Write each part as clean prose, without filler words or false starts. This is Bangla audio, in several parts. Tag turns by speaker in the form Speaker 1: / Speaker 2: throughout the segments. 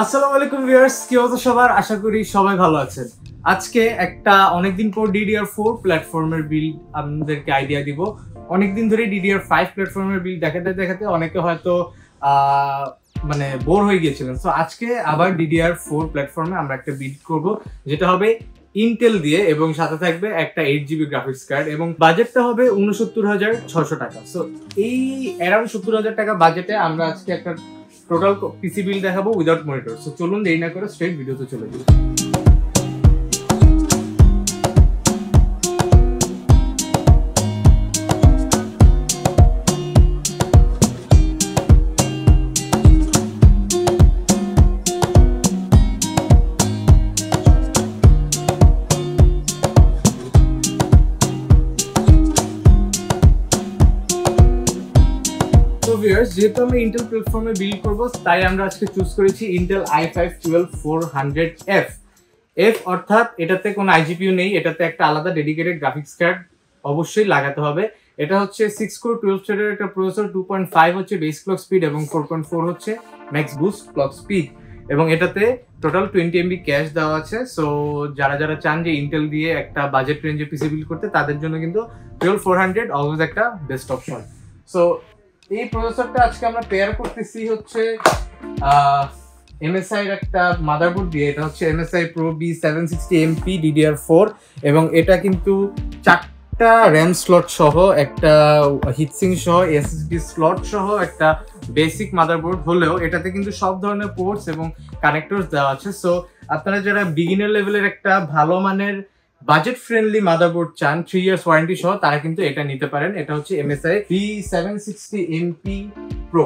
Speaker 1: আসসালামু আলাইকুম ভিউয়ার্স, কি অবস্থা সবার? আশা করি সবাই ভালো আছেন। আজকে একটা অনেকদিন পর DDR4 প্ল্যাটফর্মের বিল্ড আপনাদেরকে আইডিয়া দিব। অনেকদিন ধরে DDR5 প্ল্যাটফর্মের বিল্ড দেখাতে দেখাতে অনেকে হয়তো মানে বোর হয়ে গিয়েছিলেন। সো আজকে আবার DDR4 প্ল্যাটফর্মে আমরা একটা বিল্ড করব, যেটা হবে ইন্টেল দিয়ে এবং সাথে থাকবে একটা 8GB গ্রাফিক্স কার্ড এবং বাজেটটা হবে ৬৯,৬০০ টাকা। সো এই অ্যারাউন্ড ৭০,০০০ টাকা বাজেটে আমরা আজকে একটা টোটাল পিসি বিল দেখাবো উইদাউট মনিটর। সো চলুন দেরি না করে স্ট্রেট ভিডিওতে চলে যাই। যেহেতু আমরা ইন্টেল প্ল্যাটফর্মে বিল্ড করবো, তাই আমরা আজকে চুজ করেছি ইন্টেল i5-12400F। এফ অর্থাৎ এটাতে কোনো আইজিপিইউ নেই, এটাতে একটা আলাদা ডেডিকেটেড গ্রাফিক্স কার্ড অবশ্যই লাগাতে হবে। এটা হচ্ছে 6 কোর 12 থ্রেডের একটা প্রসেসর, 2.5 হচ্ছে বেস ক্লক স্পিড এবং 4.4 হচ্ছে ম্যাক্স বুস্ট ক্লক স্পিড, এবং এটাতে টোটাল 20 MB ক্যাশ দেওয়া আছে। সো যারা যারা চান যে ইন্টেল দিয়ে একটা বাজেট রেঞ্জে পিসি বিল্ড করতে, তাদের জন্য কিন্তু 12400 অলওয়েজ একটা বেস্ট অপশন। সো এই প্রসেসরটা আজকে আমরা পেয়ার করতেছি হচ্ছে MSI এর একটা মাদারবোর্ড দিয়ে। এটা হচ্ছে MSI Pro B760MP DDR4 এবং এটা কিন্তু 4টা র্যাম স্লট সহ, একটা হিটসিং সহ, এসএসডি স্লট সহ একটা বেসিক মাদারবোর্ড হলেও এটাতে কিন্তু সব ধরনের পোর্টস এবং কানেক্টরস দেওয়া আছে। সো আপনারা যারা বিগিনার লেভেলের একটা ভালো মানের বাজেট ফ্রেন্ডলি মাদারবোর্ড চান 3 ইয়ার্স ওয়ারেন্টি সহ, তারা কিন্তু এটা নিতে পারেন। এটা হচ্ছে MSI B760MP Pro।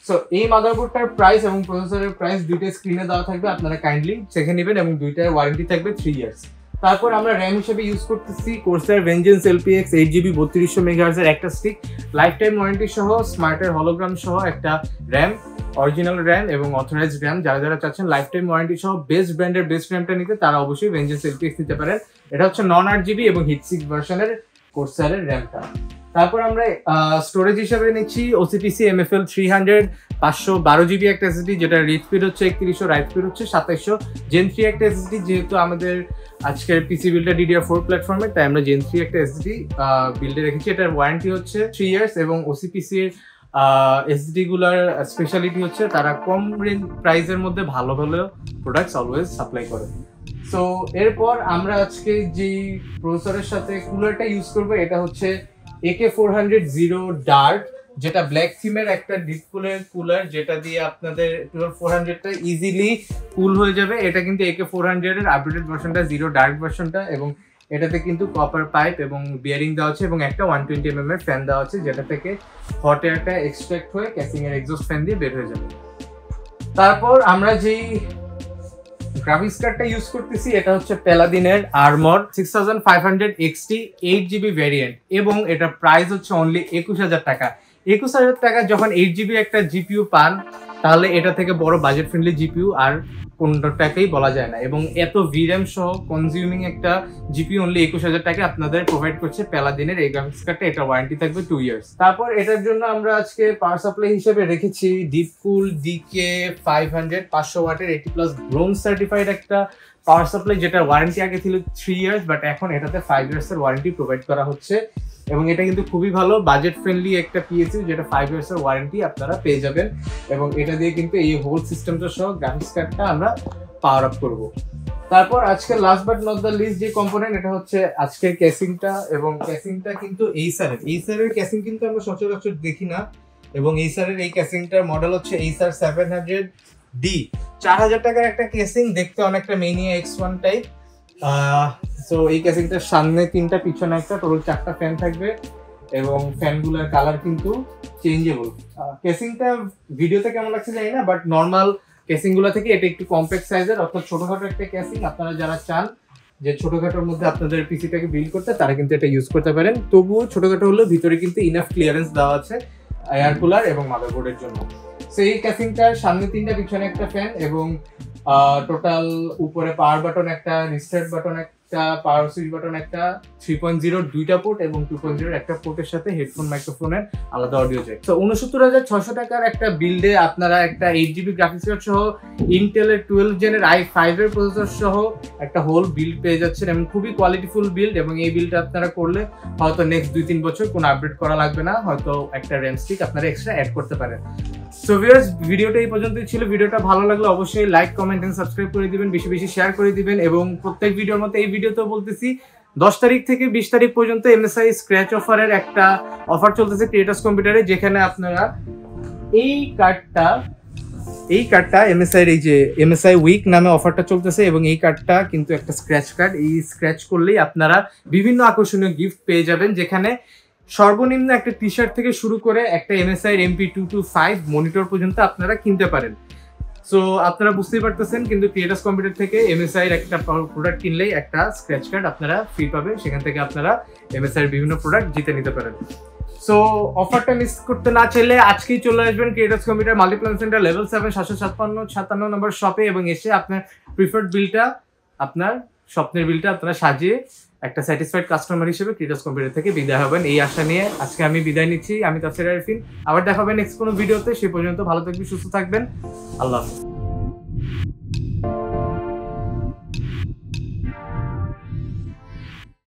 Speaker 1: সো এই মাদারবোর্ডটার প্রাইস এবং প্রসেসরের প্রাইস দুইটা স্ক্রিনে দেওয়া থাকবে, আপনারা কাইন্ডলি চেখে নেবেন, এবং দুইটার ওয়ারেন্টি থাকবে 3 ইয়ার্স। তারপর আমরা র্যাম হিসেবে ইউজ করতেছি Corsair Vengeance LPX 8GB 3200 MHz এর একটা স্টিক, লাইফ টাইম ওয়ারেন্টি সহ, স্মার্টের হলোগ্রাম সহ একটা র্যাম, অরিজিনাল র্যাম এবং অথরাইজড র্যাম। যারা যারা চাচ্ছেন লাইফ টাইম ওয়ারেন্টি সহ বেস্ট ব্র্যান্ডের বেস্ট র্যামটা নিতে, তারা অবশ্যই Vengeance LPX নিতে পারেন। এটা হচ্ছে নন 8GB এবং হিটসিক ভার্সনের Corsair এর র্যামটা। তারপর আমরা স্টোরেজ হিসেবে নিচ্ছি OCPC MFL 300 512GB একটা এসএসডি, যেটা রিড স্পিড হচ্ছে 3100, রাইট স্পিড হচ্ছে 2700। Gen 3 একটা এসএসডি, যেহেতু আমাদের আজকের পিসি বিল্ডটা DDR4 প্ল্যাটফর্মে, তাই আমরা Gen 3 একটা এসএসডি বিল্ডে রেখেছি। এটার ওয়ারেন্টি হচ্ছে 3 ইয়ার্স এবং OCPC এর এসএসডি গুলার স্পেশালিটি হচ্ছে তারা কম রেঞ্জ প্রাইসের মধ্যে ভালো ভালো প্রোডাক্টস অলওয়েজ সাপ্লাই করে। সো এরপর আমরা আজকে যে প্রসেসরের সাথে কুলারটা ইউজ করবো, এটা হচ্ছে AK400 Zero Dart, যেটা ব্ল্যাক থিমের একটা ডিপ কুলার, যেটা দিয়ে আপনাদের 12400টা ইজিলি কুল হয়ে যাবে। এটা কিন্তু AK400 এর আপডেটেড ভার্সনটা, জিরো ডার্ক ভার্সনটা, এবং এটাতে কিন্তু কপার পাইপ এবং বিয়ারিং দেওয়া আছে এবং একটা 120mm এর ফ্যান দেওয়া আছে, যেটা থেকে হট এয়ারটা এক্সট্রাক্ট হয়ে ক্যাসিং এর এক্সস্ট ফ্যান দিয়ে বের হয়ে যাবে। তারপর আমরা যেই গ্রাফিক্স কার্ডটা ইউজ করতেছি, এটা হচ্ছে প্যালাদিনের আর্মর 6500 XT 8GB ভ্যারিয়েন্ট, এবং এটা প্রাইস হচ্ছে অনলি 21000 টাকা। 21000 টাকা যখন 8GB একটা জিপিইউ পান, তাহলে এটা থেকে বড় বাজেট ফ্রেন্ডলি জিপিইউ আর কোনটাকেই বলা যায় না, এবং এত ভিরাম সহ কনজিউমিং একটা জিপিইউ অনলি 21000 টাকা আপনাদের প্রোভাইড করছে প্যালাদিনের এই গ্রাফিক্স কার্ডটা। এটা ওয়ারেন্টি থাকবে 2 ইয়ার্স। তারপর এটার জন্য আমরা আজকে পাওয়ার সাপ্লাই হিসেবে রেখেছি ডিপকুল DK500 500 ওয়াটের 80+ ব্রোঞ্জ সার্টিফাইড একটা পাওয়ার সাপ্লাই, যেটা ওয়ারেন্টি আগে ছিল 3 ইয়ার্স, বাট এখন এটাতে 5 ইয়ার্স এর ওয়ারেন্টি প্রোভাইড করা হচ্ছে, এবং এটা কিন্তু খুবই ভালো বাজেট ফ্রেন্ডলি একটা পিএসইউ, যেটা 5 ইয়ার্স এর ওয়ারেন্টি আপনারা পেয়ে যাবেন, এবং এটা দিয়ে কিন্তু এই হোল সিস্টেমটা সহ গ্রাফিক্স কার্ডটা আমরা পাওয়ার আপ করব। তারপর আজকে last but not the least যে কম্পোনেন্ট, এটা হচ্ছে আজকের ক্যাসিংটা, এবং ক্যাসিংটা কিন্তু এইসারের ক্যাসিং কিন্তু আমরা সচরাচর দেখি না, এবং এইসারের এই ক্যাসিংটার মডেল হচ্ছে Acer 700D। 4000 টাকার একটা ক্যাসিং, দেখতে অনেকটা মেনিয়া X1 টাইপ। সো এই ক্যাসিংটার সামনে 3টা, পিছনে একটা, টোটাল 4টা ফ্যান থাকবে, এবং ফ্যানগুলোর কালার কিন্তু চেঞ্জেবল। ক্যাসিংটা ভিডিওতে কেমন লাগছে জানি না, বাট নর্মাল ক্যাসিংগুলো থেকে এটা একটু কম্প্যাক্ট সাইজের, অর্থাৎ ছোটখাটো একটা ক্যাসিং। আপনারা যারা চান যে ছোটখাটোর মধ্যে আপনাদের পিসিটাকে বিল্ড করতে, তারা কিন্তু এটা ইউজ করতে পারেন। তবুও ছোটখাটো হলেও ভিতরে কিন্তু ইনাফ ক্লিয়ারেন্স দেওয়া আছে এয়ার কুলার এবং মাদারবোর্ডের জন্য। সো এই ক্যাসিংটার সামনে 3টা, পিছনে একটা ফ্যান, এবং টোটাল উপরে পাওয়ার বাটন একটা, রিস্টার্ট বাটন একটা পাওয়ার সুইচ বাটন, একটা 3.0 দুইটা পোর্ট এবং 2.0 একটা পোর্টের সাথে হেডফোন মাইক্রোফোনের আলাদা অডিও জ্যাক। তো 69,600 টাকার একটা বিল্ডে আপনারা একটা 8GB গ্রাফিক্স কার্ড সহ ইন্টেলের 12 জেনের i5 এর প্রসেসর সহ একটা হোল বিল্ড পেয়ে যাচ্ছেন এবং খুবই কোয়ালিটিফুল বিল্ড। এবং এই বিল্ডটা আপনারা করলে হয়তো নেক্সট 2-3 বছর কোনো আপডেট করা লাগবে না, হয়তো একটা র্যাম স্টিক আপনারা এক্সট্রা অ্যাড করতে পারেন। সো ভিউয়ার্স, ভিডিওটা এই পর্যন্তই ছিল। ভিডিওটা ভালো লাগলে অবশ্যই লাইক, কমেন্ট এন্ড সাবস্ক্রাইব করে দিবেন, বেশি বেশি শেয়ার করে দিবেন। এবং প্রত্যেক ভিডিওর মতো এই ভিডিওতেও বলতেছি 10 তারিখ থেকে 20 তারিখ পর্যন্ত MSI স্ক্র্যাচ অফারের একটা অফার চলতেছে ক্রিয়েটর্স কম্পিউটারে, যেখানে আপনারা এই কার্ডটা MSI এর এই যে MSI উইক নামে অফারটা চলতেছে এবং এই কার্ডটা কিন্তু একটা স্ক্র্যাচ কার্ড। এই স্ক্র্যাচ করলেই আপনারা বিভিন্ন আকর্ষণীয় গিফট পেয়ে যাবেন, যেখানে সর্বনিম্ন একটা টি শার্ট থেকে শুরু করে একটা MSI MP225 মনিটর পর্যন্ত আপনারা কিনতে পারেন। সো আপনারা বুঝতেই পারতেছেন, কিন্তু ক্রিয়েটর্স কম্পিউটার থেকে MSI এর একটা প্রোডাক্ট কিনলেই একটা স্ক্র্যাচ কার্ড আপনারা ফ্রি পাবেন, সেখান থেকে আপনারা MSI এর বিভিন্ন প্রোডাক্ট জিতে নিতে পারেন। সো অফারটা মিস করতে না চাইলে আজকেই চলে আসবেন creators computer Multiplan centre level 7 757 নম্বর শপে এবং এসে আপনার প্রিফার্ড বিলটা, আপনার স্বপ্নের বিলটা আপনারা সাজিয়ে একটা স্যাটিসফাইড কাস্টমার হিসেবে ক্রিয়েটর্স কম্পিউটার থেকে বিদায় হবেন। এই আশা নিয়ে আজকে আমি বিদায় নিচ্ছি। আমি তাফসীর আরিফিন, আবার দেখা হবে নেক্সট কোনো ভিডিওতে। সেই পর্যন্ত ভালো থাকবেন, সুস্থ থাকবেন। আল্লাহ হাফেজ।